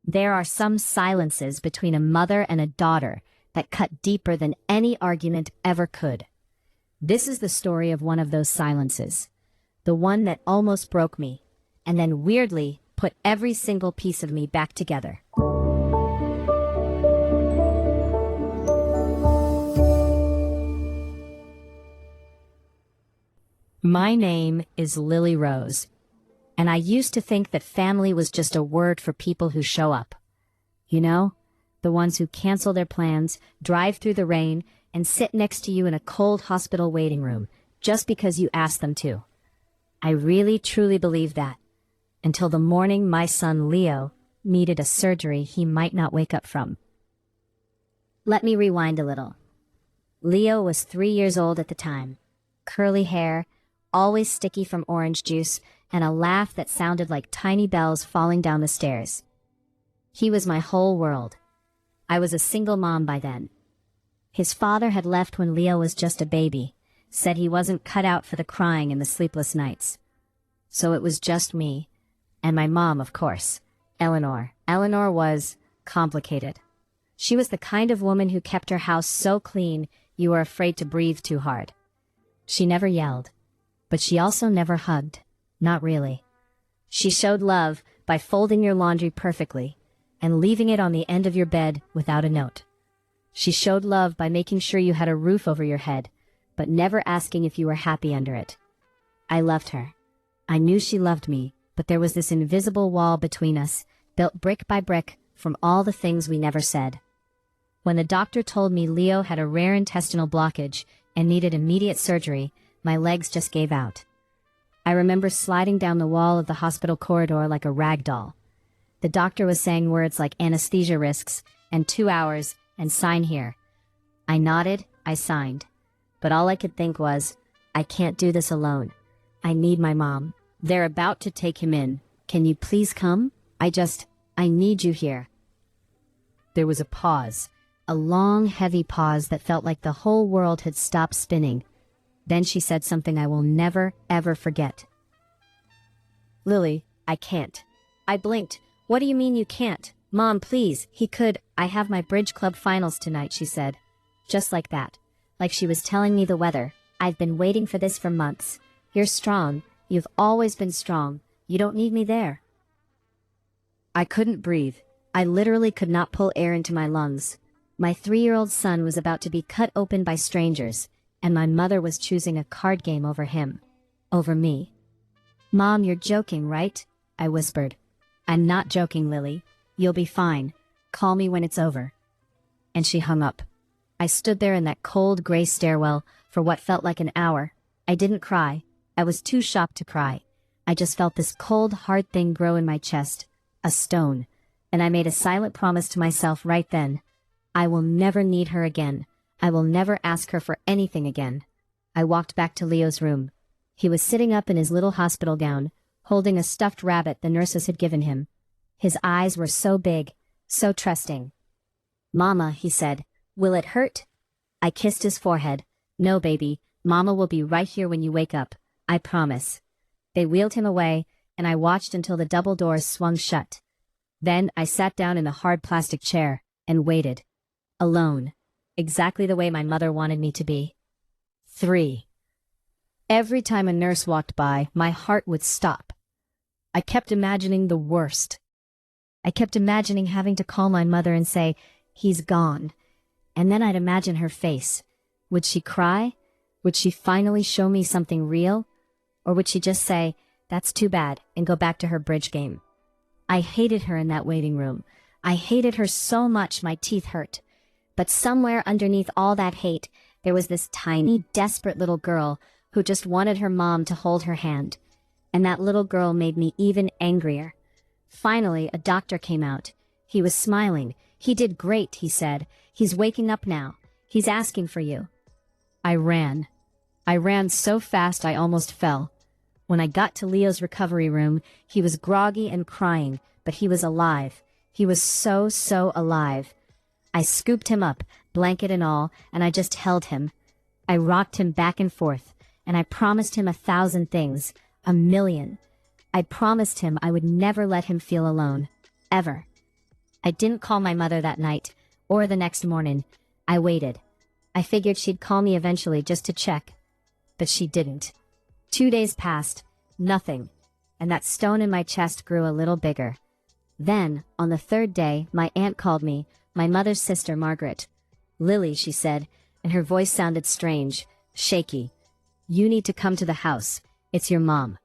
There are some silences between a mother and a daughter that cut deeper than any argument ever could. This is the story of one of those silences, the one that almost broke me, and then weirdly put every single piece of me back together. My name is Lily Rose, and I used to think that family was just a word for people who show up. You know, the ones who cancel their plans, drive through the rain, and sit next to you in a cold hospital waiting room just because you asked them to. I really truly believed that, until the morning my son Leo needed a surgery he might not wake up from. Let me rewind a little. Leo was 3 years old at the time. Curly hair, always sticky from orange juice, and a laugh that sounded like tiny bells falling down the stairs. He was my whole world. I was a single mom by then. His father had left when Leo was just a baby, said he wasn't cut out for the crying and the sleepless nights. So it was just me, and my mom, of course, Eleanor. Eleanor was complicated. She was the kind of woman who kept her house so clean you were afraid to breathe too hard. She never yelled, but she also never hugged. Not really. She showed love by folding your laundry perfectly and leaving it on the end of your bed without a note. She showed love by making sure you had a roof over your head, but never asking if you were happy under it. I loved her. I knew she loved me, but there was this invisible wall between us, built brick by brick from all the things we never said. When the doctor told me Leo had a rare intestinal blockage and needed immediate surgery, my legs just gave out. I remember sliding down the wall of the hospital corridor like a rag doll. The doctor was saying words like anesthesia risks and 2 hours and sign here. I nodded, I signed. But all I could think was, I can't do this alone. I need my mom. They're about to take him in. Can you please come? I need you here. There was a pause, a long, heavy pause that felt like the whole world had stopped spinning. Then she said something I will never, ever forget. Lily, I can't. I blinked. What do you mean you can't? Mom, please, he could. I have my bridge club finals tonight, she said. Just like that. Like she was telling me the weather. I've been waiting for this for months. You're strong. You've always been strong. You don't need me there. I couldn't breathe. I literally could not pull air into my lungs. My 3-year-old son was about to be cut open by strangers, and my mother was choosing a card game over him. Over me. Mom, you're joking, right? I whispered. I'm not joking, Lily. You'll be fine. Call me when it's over. And she hung up. I stood there in that cold gray stairwell for what felt like an hour. I didn't cry. I was too shocked to cry. I just felt this cold, hard thing grow in my chest. A stone. And I made a silent promise to myself right then. I will never need her again. I will never ask her for anything again. I walked back to Leo's room. He was sitting up in his little hospital gown, holding a stuffed rabbit the nurses had given him. His eyes were so big, so trusting. Mama, he said, will it hurt? I kissed his forehead. No, baby, Mama will be right here when you wake up. I promise. They wheeled him away, and I watched until the double doors swung shut. Then I sat down in the hard plastic chair and waited. Alone. Exactly the way my mother wanted me to be. 3. Every time a nurse walked by, my heart would stop. I kept imagining the worst. I kept imagining having to call my mother and say, he's gone. And then I'd imagine her face. Would she cry? Would she finally show me something real? Or would she just say, that's too bad, and go back to her bridge game? I hated her in that waiting room. I hated her so much my teeth hurt. But somewhere underneath all that hate, there was this tiny, desperate little girl who just wanted her mom to hold her hand. And that little girl made me even angrier. Finally, a doctor came out. He was smiling. He did great, he said. He's waking up now. He's asking for you. I ran. I ran so fast I almost fell. When I got to Leo's recovery room, he was groggy and crying, but he was alive. He was so alive. I scooped him up, blanket and all, and I just held him. I rocked him back and forth, and I promised him 1,000 things, 1,000,000. I promised him I would never let him feel alone. Ever. I didn't call my mother that night, or the next morning. I waited. I figured she'd call me eventually just to check. But she didn't. 2 days passed, nothing, and that stone in my chest grew a little bigger. Then, on the third day, my aunt called me, my mother's sister, Margaret. "Lily," she said, and her voice sounded strange, shaky. "You need to come to the house. It's your mom."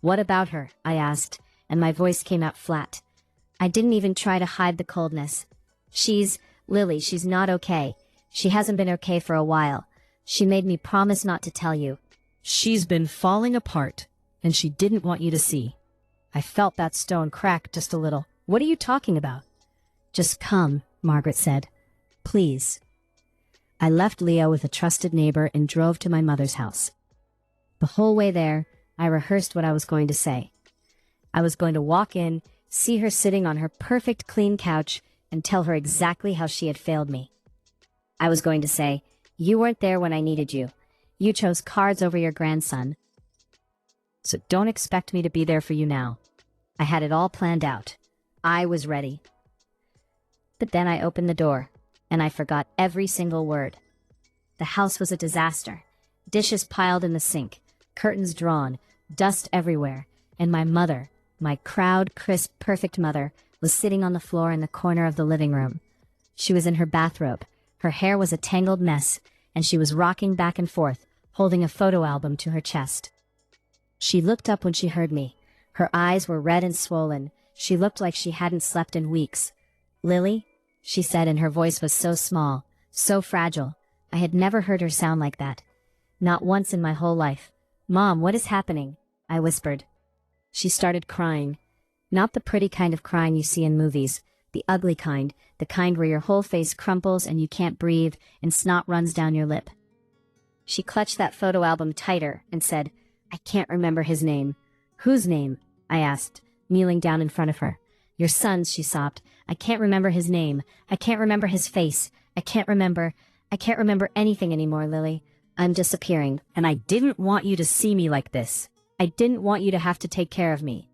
"What about her?" I asked, and my voice came out flat. I didn't even try to hide the coldness. Lily, she's not okay. She hasn't been okay for a while. She made me promise not to tell you. She's been falling apart, and she didn't want you to see." I felt that stone crack just a little. "What are you talking about?" "Just come," Margaret said. "Please." I left Leo with a trusted neighbor and drove to my mother's house. The whole way there, I rehearsed what I was going to say. I was going to walk in, see her sitting on her perfect clean couch, and tell her exactly how she had failed me. I was going to say, "You weren't there when I needed you. You chose cards over your grandson. So don't expect me to be there for you now." I had it all planned out. I was ready. But then I opened the door, and I forgot every single word. The house was a disaster. Dishes piled in the sink, curtains drawn, dust everywhere, and my mother, my proud, crisp, perfect mother, was sitting on the floor in the corner of the living room. She was in her bathrobe. Her hair was a tangled mess, and she was rocking back and forth, holding a photo album to her chest. She looked up when she heard me. Her eyes were red and swollen. She looked like she hadn't slept in weeks. "Lily?" she said, and her voice was so small, so fragile. I had never heard her sound like that. Not once in my whole life. "Mom, what is happening?" I whispered. She started crying. Not the pretty kind of crying you see in movies, the ugly kind, the kind where your whole face crumples and you can't breathe and snot runs down your lip. She clutched that photo album tighter and said, "I can't remember his name." "Whose name?" I asked, kneeling down in front of her. "Your son's," she sobbed. "I can't remember his name. I can't remember his face. I can't remember anything anymore, Lily. I'm disappearing, and I didn't want you to see me like this. I didn't want you to have to take care of me."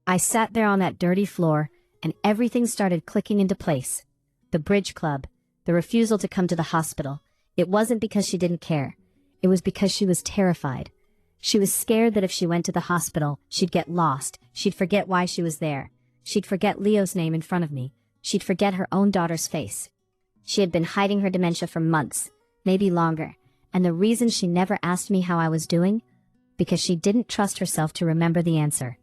I sat there on that dirty floor, and everything started clicking into place. The bridge club, the refusal to come to the hospital. It wasn't because she didn't care. It was because she was terrified. She was scared that if she went to the hospital, she'd get lost. She'd forget why she was there. She'd forget Leo's name in front of me. She'd forget her own daughter's face. She had been hiding her dementia for months, maybe longer, and the reason she never asked me how I was doing? Because she didn't trust herself to remember the answer.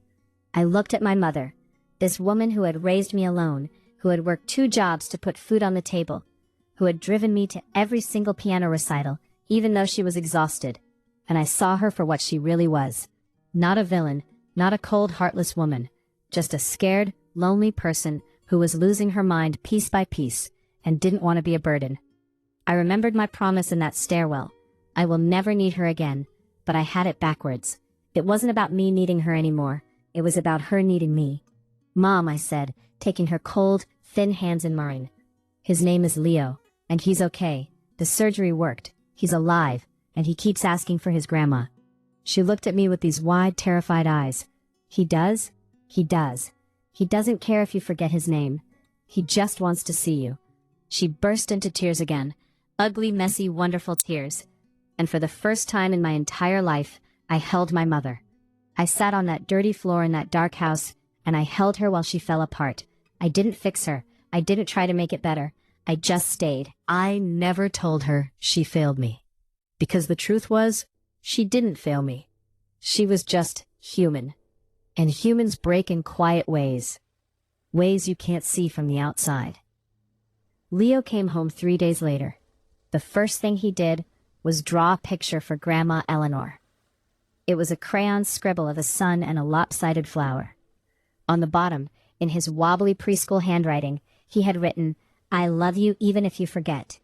I looked at my mother, this woman who had raised me alone, who had worked 2 jobs to put food on the table, who had driven me to every single piano recital, even though she was exhausted. And I saw her for what she really was. Not a villain, not a cold, heartless woman, just a scared, lonely person who was losing her mind piece by piece and didn't want to be a burden. I remembered my promise in that stairwell. I will never need her again, but I had it backwards. It wasn't about me needing her anymore. It was about her needing me. "Mom," I said, taking her cold, thin hands in mine. "His name is Leo, and he's okay. The surgery worked. He's alive, and he keeps asking for his grandma." She looked at me with these wide, terrified eyes. "He does? He does. He doesn't care if you forget his name. He just wants to see you." She burst into tears again. Ugly, messy, wonderful tears. And for the first time in my entire life, I held my mother. I sat on that dirty floor in that dark house, and I held her while she fell apart. I didn't fix her. I didn't try to make it better. I just stayed. I never told her she failed me. Because the truth was, she didn't fail me. She was just human. And humans break in quiet ways. Ways you can't see from the outside. Leo came home 3 days later. The first thing he did was draw a picture for Grandma Eleanor. It was a crayon scribble of a sun and a lopsided flower. On the bottom, in his wobbly preschool handwriting, he had written, "I love you even if you forget."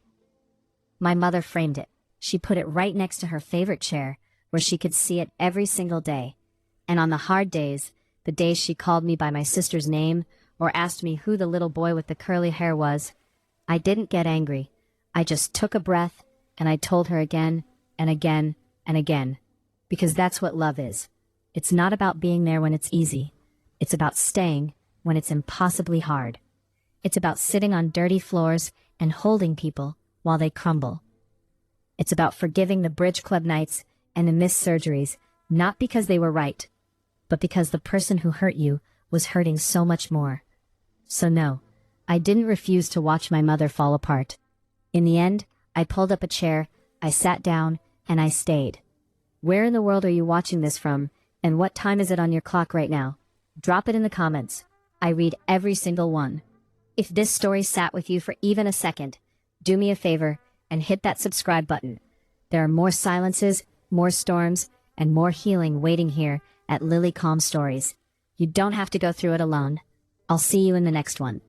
My mother framed it. She put it right next to her favorite chair, where she could see it every single day. And on the hard days, the days she called me by my sister's name, or asked me who the little boy with the curly hair was, I didn't get angry. I just took a breath, and I told her again, and again, and again. Because that's what love is. It's not about being there when it's easy. It's about staying when it's impossibly hard. It's about sitting on dirty floors and holding people while they crumble. It's about forgiving the bridge club nights and the missed surgeries, not because they were right, but because the person who hurt you was hurting so much more. So no, I didn't refuse to watch my mother fall apart. In the end, I pulled up a chair, I sat down, and I stayed. Where in the world are you watching this from, and what time is it on your clock right now? Drop it in the comments. I read every single one. If this story sat with you for even a second, do me a favor and hit that subscribe button. There are more silences, more storms, and more healing waiting here at Lily Calm Stories. You don't have to go through it alone. I'll see you in the next one.